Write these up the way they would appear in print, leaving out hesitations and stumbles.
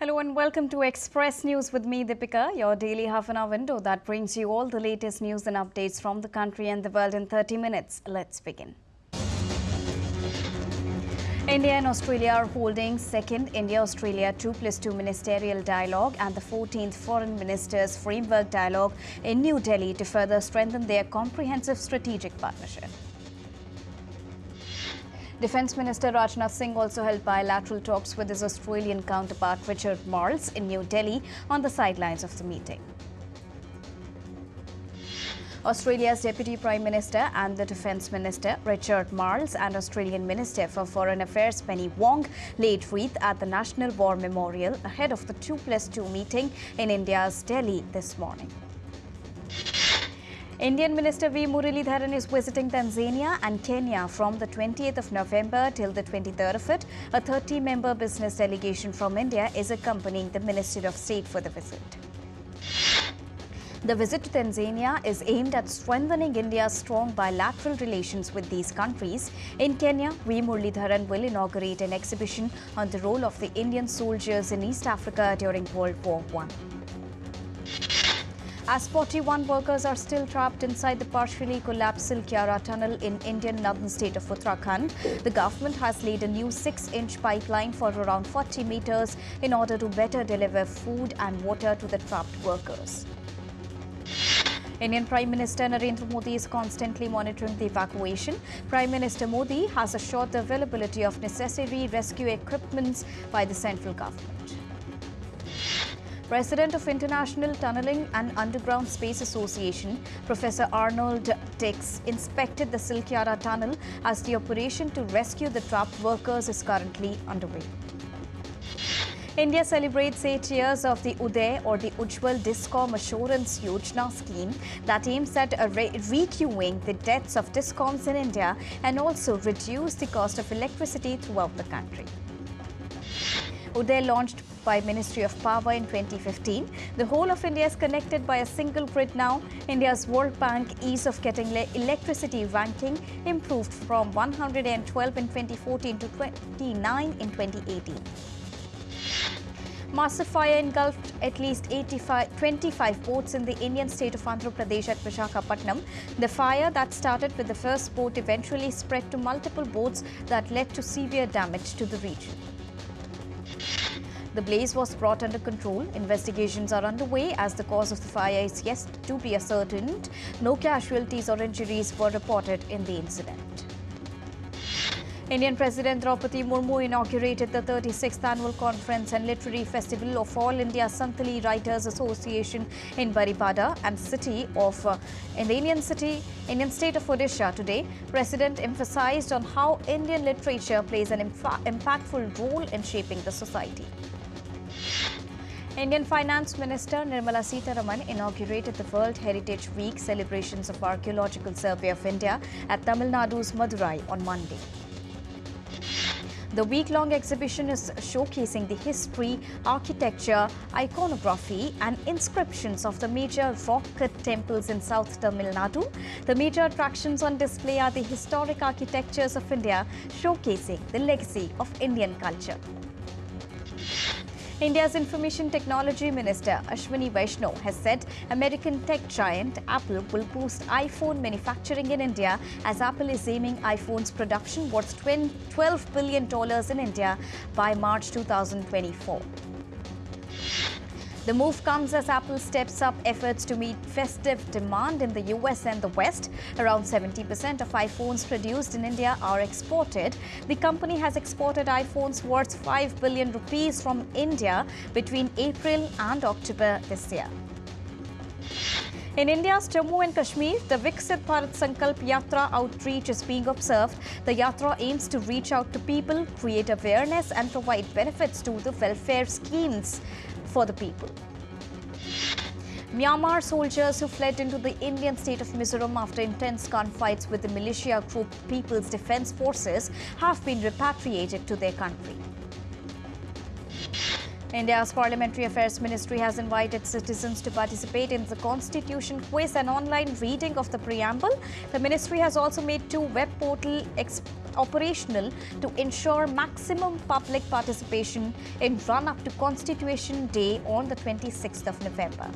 Hello and welcome to Express News with me, Deepika, your daily half-an-hour window that brings you all the latest news and updates from the country and the world in 30 minutes. Let's begin. India and Australia are holding second India-Australia 2+2 ministerial dialogue and the 14th Foreign Ministers Framework Dialogue in New Delhi to further strengthen their comprehensive strategic partnership. Defence Minister Rajnath Singh also held bilateral talks with his Australian counterpart Richard Marles in New Delhi on the sidelines of the meeting. Australia's Deputy Prime Minister and the Defence Minister Richard Marles and Australian Minister for Foreign Affairs Penny Wong laid wreath at the National War Memorial ahead of the 2+2 meeting in India's Delhi this morning. Indian Minister V. Muralidharan is visiting Tanzania and Kenya from the 20th of November till the 23rd of it. A 30-member business delegation from India is accompanying the Minister of State for the visit. The visit to Tanzania is aimed at strengthening India's strong bilateral relations with these countries. In Kenya, V. Muralidharan will inaugurate an exhibition on the role of the Indian soldiers in East Africa during World War I. As 41 workers are still trapped inside the partially collapsed Silkyara tunnel in Indian northern state of Uttarakhand, the government has laid a new 6-inch pipeline for around 40 meters in order to better deliver food and water to the trapped workers. Indian Prime Minister Narendra Modi is constantly monitoring the evacuation. Prime Minister Modi has assured the availability of necessary rescue equipment by the central government. President of International Tunnelling and Underground Space Association, Professor Arnold Dix, inspected the Silkyara tunnel as the operation to rescue the trapped workers is currently underway. India celebrates 8 years of the Uday or the Ujjwal Discom Assurance Yojana scheme that aims at requeuing the debts of discoms in India and also reduce the cost of electricity throughout the country. Uday, launched by Ministry of Power in 2015. The whole of India is connected by a single grid now. India's World Bank Ease of Getting Electricity ranking improved from 112 in 2014 to 29 in 2018. Massive fire engulfed at least 25 boats in the Indian state of Andhra Pradesh at Visakhapatnam. The fire that started with the first boat eventually spread to multiple boats that led to severe damage to the region. The blaze was brought under control. Investigations are underway as the cause of the fire is yet to be ascertained. No casualties or injuries were reported in the incident. Indian President Draupadi Murmu inaugurated the 36th Annual Conference and Literary Festival of All India Santali Writers Association in Baripada and in the Indian state of Odisha today. President emphasized on how Indian literature plays an impactful role in shaping the society. Indian Finance Minister Nirmala Sitharaman inaugurated the World Heritage Week celebrations of Archaeological Survey of India at Tamil Nadu's Madurai on Monday. The week-long exhibition is showcasing the history, architecture, iconography and inscriptions of the major rock-cut temples in South Tamil Nadu. The major attractions on display are the historic architectures of India, showcasing the legacy of Indian culture. India's Information Technology Minister Ashwini Vaishnaw has said American tech giant Apple will boost iPhone manufacturing in India as Apple is aiming iPhone's production worth $12 billion in India by March 2024. The move comes as Apple steps up efforts to meet festive demand in the US and the West. Around 70% of iPhones produced in India are exported. The company has exported iPhones worth 5 billion rupees from India between April and October this year. In India's Jammu and Kashmir, the Viksit Bharat Sankalp Yatra outreach is being observed. The Yatra aims to reach out to people, create awareness and provide benefits to the welfare schemes for the people. Myanmar soldiers who fled into the Indian state of Mizoram after intense gunfights with the militia group People's Defence Forces have been repatriated to their country. India's Parliamentary Affairs Ministry has invited citizens to participate in the Constitution quiz and online reading of the preamble. The ministry has also made 2 web portals operational to ensure maximum public participation in run-up to Constitution Day on the 26th of November.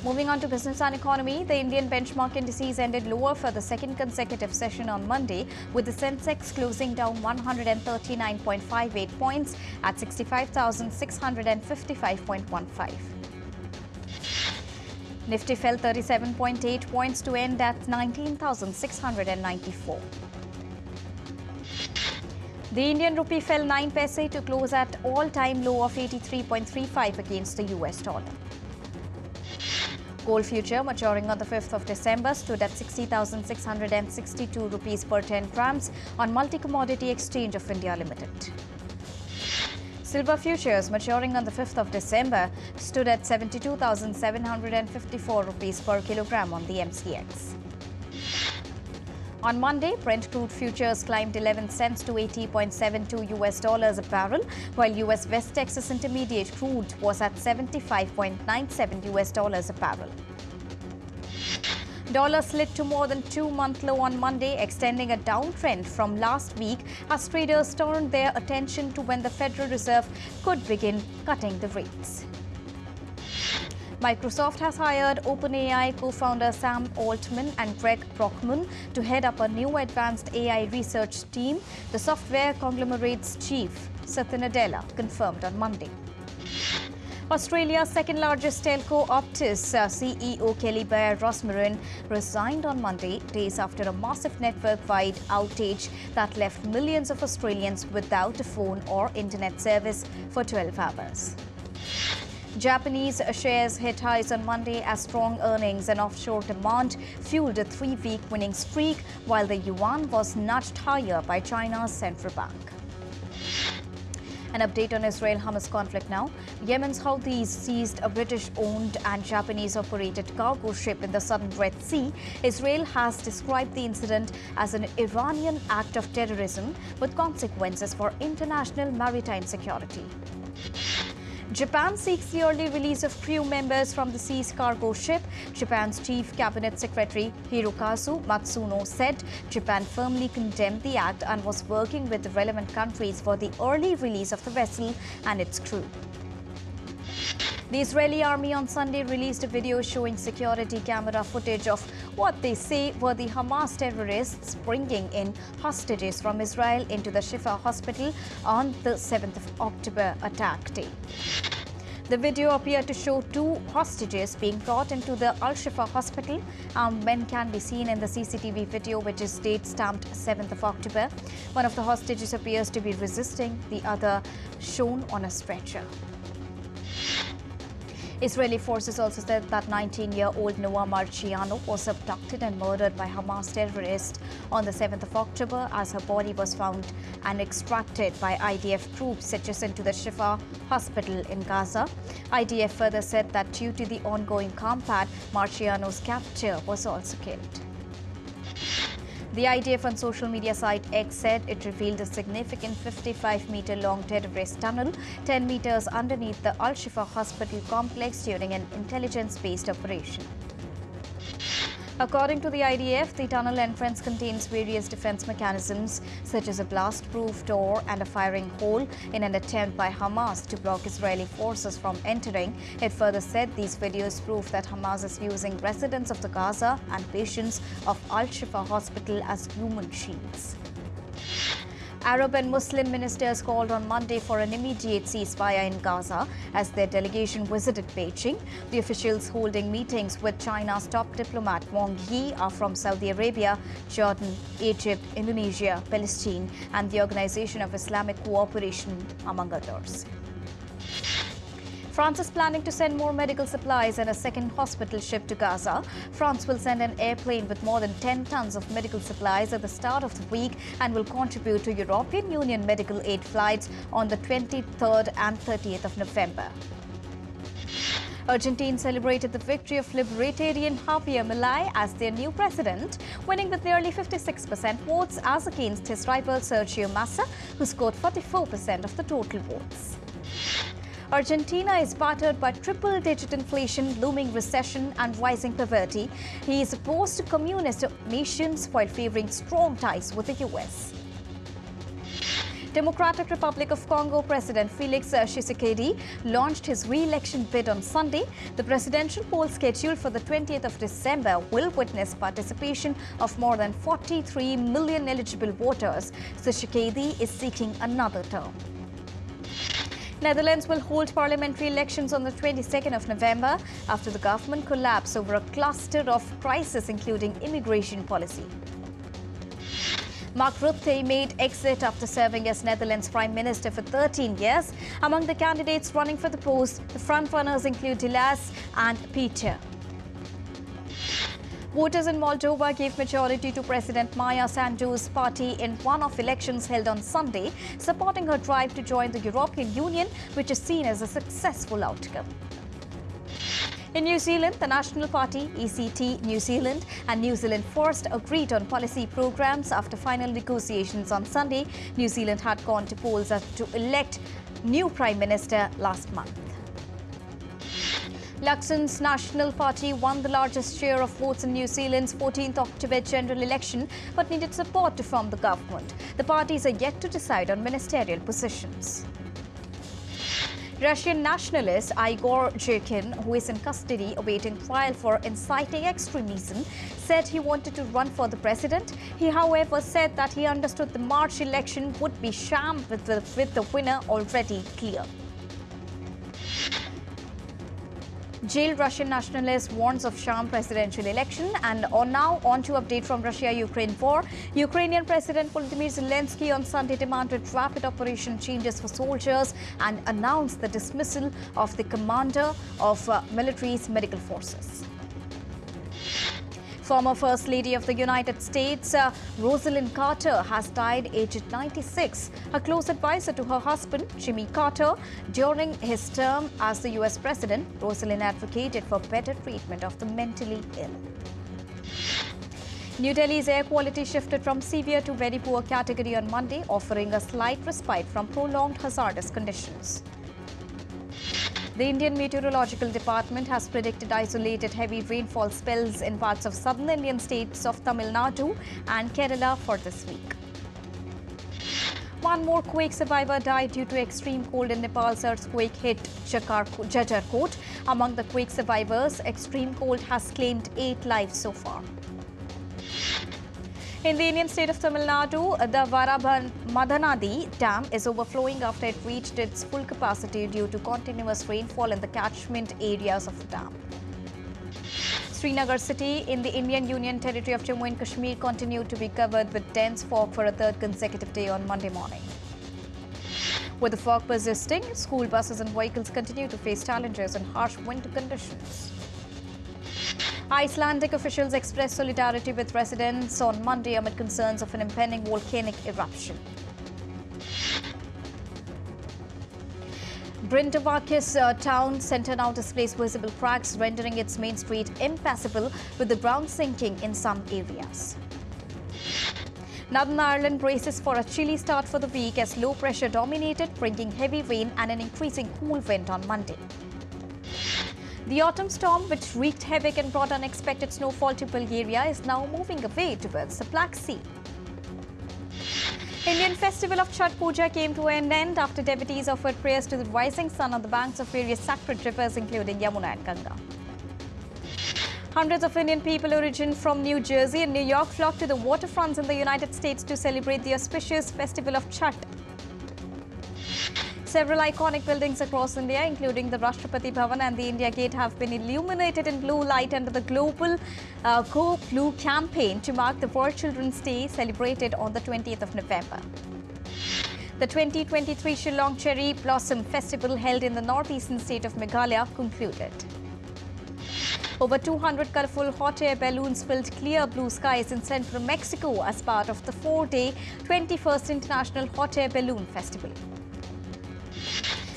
Moving on to business and economy, the Indian benchmark indices ended lower for the second consecutive session on Monday, with the Sensex closing down 139.58 points at 65,655.15. Nifty fell 37.8 points to end at 19,694. The Indian rupee fell 9 paise to close at all-time low of 83.35 against the US dollar. Gold future maturing on the 5th of December stood at 60,662 rupees per 10 grams on Multi-Commodity Exchange of India Limited. Silver futures maturing on the 5th of December stood at 72,754 rupees per kilogram on the MCX. On Monday, Brent crude futures climbed 11 cents to $80.72 US a barrel, while US West Texas Intermediate crude was at $75.97 US a barrel. Dollar slid to more than 2-month low on Monday, extending a downtrend from last week as traders turned their attention to when the Federal Reserve could begin cutting the rates. Microsoft has hired OpenAI co-founder Sam Altman and Greg Brockman to head up a new advanced AI research team, the software conglomerate's chief, Satya Nadella, confirmed on Monday. Australia's second-largest telco, Optus CEO Kelly Bayer Rosmarin resigned on Monday, days after a massive network-wide outage that left millions of Australians without a phone or internet service for 12 hours. Japanese shares hit highs on Monday as strong earnings and offshore demand fueled a 3-week winning streak, while the yuan was nudged higher by China's central bank. An update on Israel-Hamas conflict now. Yemen's Houthis seized a British-owned and Japanese-operated cargo ship in the southern Red Sea. Israel has described the incident as an Iranian act of terrorism with consequences for international maritime security. Japan seeks the early release of crew members from the seized cargo ship. Japan's Chief Cabinet Secretary Hirokazu Matsuno said Japan firmly condemned the act and was working with the relevant countries for the early release of the vessel and its crew. The Israeli army on Sunday released a video showing security camera footage of what they say were the Hamas terrorists bringing in hostages from Israel into the Shifa hospital on the 7th of October attack day. The video appeared to show 2 hostages being brought into the Al-Shifa hospital. Men can be seen in the CCTV video, which is date-stamped 7th of October. One of the hostages appears to be resisting, the other shown on a stretcher. Israeli forces also said that 19-year-old Noah Marciano was abducted and murdered by Hamas terrorists on the 7th of October as her body was found and extracted by IDF troops adjacent to the Shifa hospital in Gaza. IDF further said that due to the ongoing combat, Marciano's captor was also killed. The IDF on social media site X said it revealed a significant 55-meter-long terrorist tunnel 10 meters underneath the Al-Shifa hospital complex during an intelligence-based operation. According to the IDF, the tunnel entrance contains various defense mechanisms such as a blast-proof door and a firing hole in an attempt by Hamas to block Israeli forces from entering. It further said these videos prove that Hamas is using residents of the Gaza and patients of Al-Shifa hospital as human shields. Arab and Muslim ministers called on Monday for an immediate ceasefire in Gaza as their delegation visited Beijing. The officials holding meetings with China's top diplomat Wang Yi are from Saudi Arabia, Jordan, Egypt, Indonesia, Palestine, and the Organization of Islamic Cooperation, among others. France is planning to send more medical supplies and a second hospital ship to Gaza. France will send an airplane with more than 10 tons of medical supplies at the start of the week and will contribute to European Union medical aid flights on the 23rd and 30th of November. Argentina celebrated the victory of libertarian Javier Milei as their new president, winning with nearly 56% votes as against his rival Sergio Massa, who scored 44% of the total votes. Argentina is battered by triple-digit inflation, looming recession and rising poverty. He is opposed to communist nations while favouring strong ties with the US. Democratic Republic of Congo President Felix Tshisekedi launched his re-election bid on Sunday. The presidential poll scheduled for the 20th of December will witness participation of more than 43 million eligible voters. Tshisekedi is seeking another term. Netherlands will hold parliamentary elections on the 22nd of November after the government collapse over a cluster of crises including immigration policy. Mark Rutte made exit after serving as Netherlands Prime Minister for 13 years. Among the candidates running for the post, the frontrunners include De Laas and Peter. Voters in Moldova gave majority to President Maya Sandu's party in one-off elections held on Sunday, supporting her drive to join the European Union, which is seen as a successful outcome. In New Zealand, the National Party, ECT New Zealand and New Zealand First agreed on policy programs after final negotiations on Sunday. New Zealand had gone to polls to elect new Prime Minister last month. Luxon's National Party won the largest share of votes in New Zealand's 14th October general election but needed support to form the government. The parties are yet to decide on ministerial positions. Russian nationalist Igor Girkin, who is in custody awaiting trial for inciting extremism, said he wanted to run for the president. He, however, said that he understood the March election would be sham with the winner already clear. Jailed Russian nationalist warns of sham presidential election. And now on to update from Russia-Ukraine war. Ukrainian President Volodymyr Zelensky on Sunday demanded rapid operation changes for soldiers and announced the dismissal of the commander of military's medical forces. Former First Lady of the United States, Rosalynn Carter, has died aged 96. A close advisor to her husband, Jimmy Carter, during his term as the US President, Rosalynn advocated for better treatment of the mentally ill. New Delhi's air quality shifted from severe to very poor category on Monday, offering a slight respite from prolonged hazardous conditions. The Indian Meteorological Department has predicted isolated heavy rainfall spells in parts of southern Indian states of Tamil Nadu and Kerala for this week. One more quake survivor died due to extreme cold in Nepal's earthquake hit Jajarkot. Among the quake survivors, extreme cold has claimed 8 lives so far. In the Indian state of Tamil Nadu, the Madanadi Dam is overflowing after it reached its full capacity due to continuous rainfall in the catchment areas of the dam. Srinagar city in the Indian Union Territory of Jammu and Kashmir continued to be covered with dense fog for a third consecutive day on Monday morning. With the fog persisting, school buses and vehicles continue to face challenges in harsh winter conditions. Icelandic officials expressed solidarity with residents on Monday amid concerns of an impending volcanic eruption. Brindavakis town centre now displays visible cracks, rendering its main street impassable, with the ground sinking in some areas. Northern Ireland braces for a chilly start for the week as low pressure dominated, bringing heavy rain and an increasing cool wind on Monday. The autumn storm, which wreaked havoc and brought unexpected snowfall to Bulgaria, is now moving away towards the Black Sea. Indian festival of Chhath Puja came to an end after devotees offered prayers to the rising sun on the banks of various sacred rivers, including Yamuna and Ganga. Hundreds of Indian people origin from New Jersey and New York flocked to the waterfronts in the United States to celebrate the auspicious festival of Chhath. Several iconic buildings across India, including the Rashtrapati Bhavan and the India Gate, have been illuminated in blue light under the global Go Blue campaign to mark the World Children's Day celebrated on the 20th of November. The 2023 Shillong Cherry Blossom Festival held in the northeastern state of Meghalaya concluded. Over 200 colourful hot air balloons filled clear blue skies in central Mexico as part of the 4-day 21st International Hot Air Balloon Festival.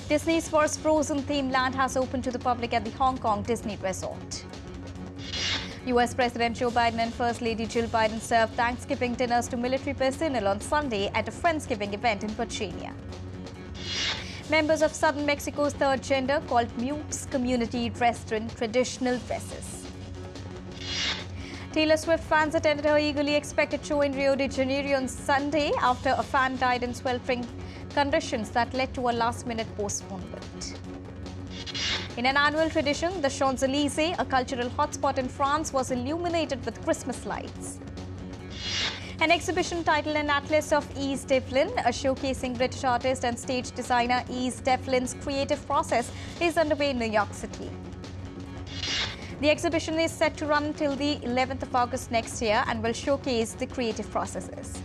Disney's first Frozen themed land has opened to the public at the Hong Kong Disney Resort. US President Joe Biden and First Lady Jill Biden served Thanksgiving dinners to military personnel on Sunday at a Friendsgiving event in Virginia. Members of southern Mexico's third gender called mutes community dressed in traditional dresses. Taylor Swift fans attended her eagerly expected show in Rio de Janeiro on Sunday after a fan died in sweltering conditions that led to a last-minute postponement. In an annual tradition, the Champs-Élysées, a cultural hotspot in France, was illuminated with Christmas lights. An exhibition titled An Atlas of Yves Devlin, showcasing British artist and stage designer Yves Devlin's creative process, is underway in New York City. The exhibition is set to run till the 11th of August next year and will showcase the creative processes.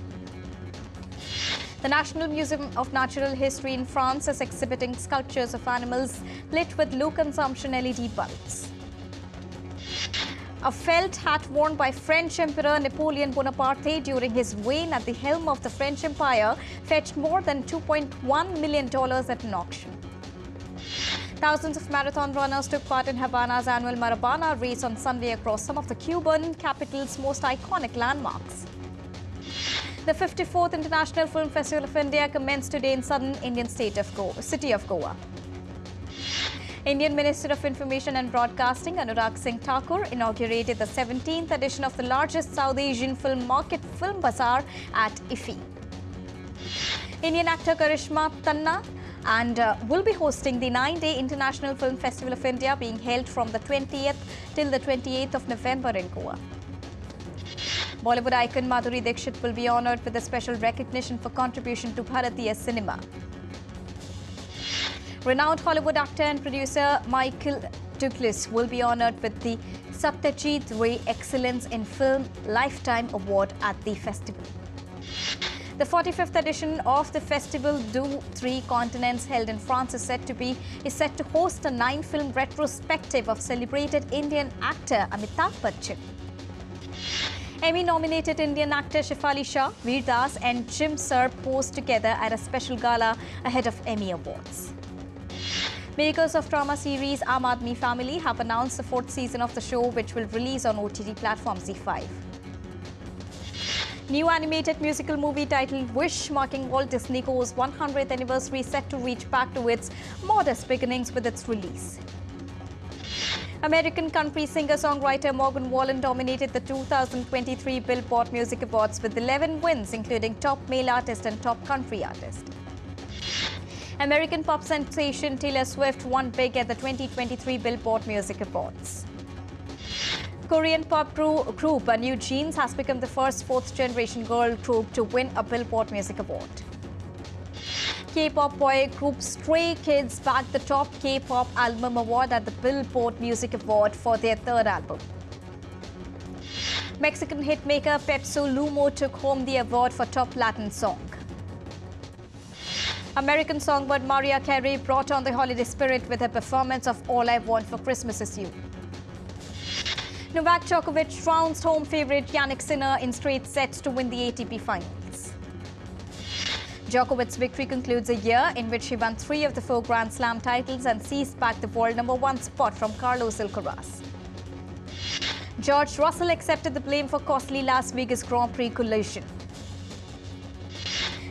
The National Museum of Natural History in France is exhibiting sculptures of animals lit with low-consumption LED bulbs. A felt hat worn by French Emperor Napoleon Bonaparte during his reign at the helm of the French Empire fetched more than $2.1 million at an auction. Thousands of marathon runners took part in Havana's annual Maratona race on Sunday across some of the Cuban capital's most iconic landmarks. The 54th International Film Festival of India commenced today in southern Indian city of Goa. Indian Minister of Information and Broadcasting Anurag Singh Thakur inaugurated the 17th edition of the largest South Asian film market, Film Bazaar, at IFFI. Indian actor Karishma Tanna will be hosting the 9-day International Film Festival of India being held from the 20th till the 28th of November in Goa. Bollywood icon Madhuri Dixit will be honoured with a special recognition for contribution to Bharatiya cinema. Renowned Hollywood actor and producer Michael Douglas will be honoured with the Satyajit Ray Excellence in Film Lifetime Award at the festival. The 45th edition of the festival, Do Three Continents, held in France, is set to host a 9-film retrospective of celebrated Indian actor Amitabh Bachchan. Emmy-nominated Indian actor Shefali Shah, Veer Das and Jim Sir posed together at a special gala ahead of Emmy Awards. Makers of drama series Aam Aadmi Family have announced the 4th season of the show, which will release on OTT platform ZEE5. New animated musical movie titled Wish, marking Walt Disney Co.'s 100th anniversary, set to reach back to its modest beginnings with its release. American country singer-songwriter Morgan Wallen dominated the 2023 Billboard Music Awards with 11 wins, including Top Male Artist and Top Country Artist. American pop sensation Taylor Swift won big at the 2023 Billboard Music Awards. Korean pop group New Jeans has become the first 4th-generation girl group to win a Billboard Music Award. K-pop boy group Stray Kids bagged the top K-pop album award at the Billboard Music Award for their 3rd album. Mexican hitmaker Pepso Lumo took home the award for top Latin song. American songbird Mariah Carey brought on the holiday spirit with her performance of All I Want for Christmas Is You. Novak Djokovic trounced home favourite Jannik Sinner in straight sets to win the ATP finals. Djokovic's victory concludes a year in which he won 3 of the 4 Grand Slam titles and seized back the world #1 spot from Carlos Alcaraz. George Russell accepted the blame for costly Las Vegas Grand Prix collision.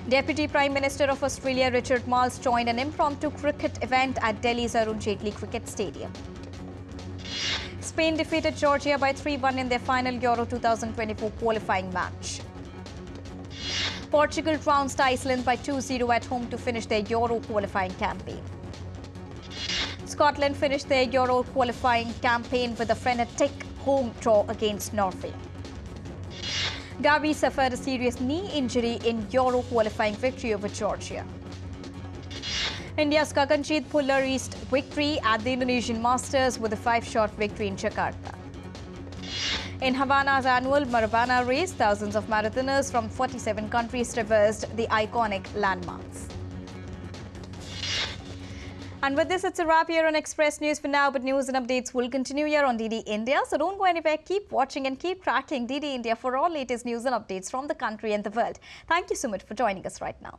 Deputy Prime Minister of Australia Richard Marles joined an impromptu cricket event at Delhi's Arun Jaitley Cricket Stadium. Spain defeated Georgia by 3-1 in their final Euro 2024 qualifying match. Portugal trounced Iceland by 2-0 at home to finish their Euro qualifying campaign. Scotland finished their Euro qualifying campaign with a frenetic home draw against Norway. Gavi suffered a serious knee injury in Euro qualifying victory over Georgia. India's Gaganjeet Bhullar reached victory at the Indonesian Masters with a 5-shot victory in Jakarta. In Havana's annual Maratona race, thousands of marathoners from 47 countries traversed the iconic landmarks. And with this, it's a wrap here on Express News for now, but news and updates will continue here on DD India. So don't go anywhere. Keep watching and keep tracking DD India for all latest news and updates from the country and the world. Thank you so much for joining us right now.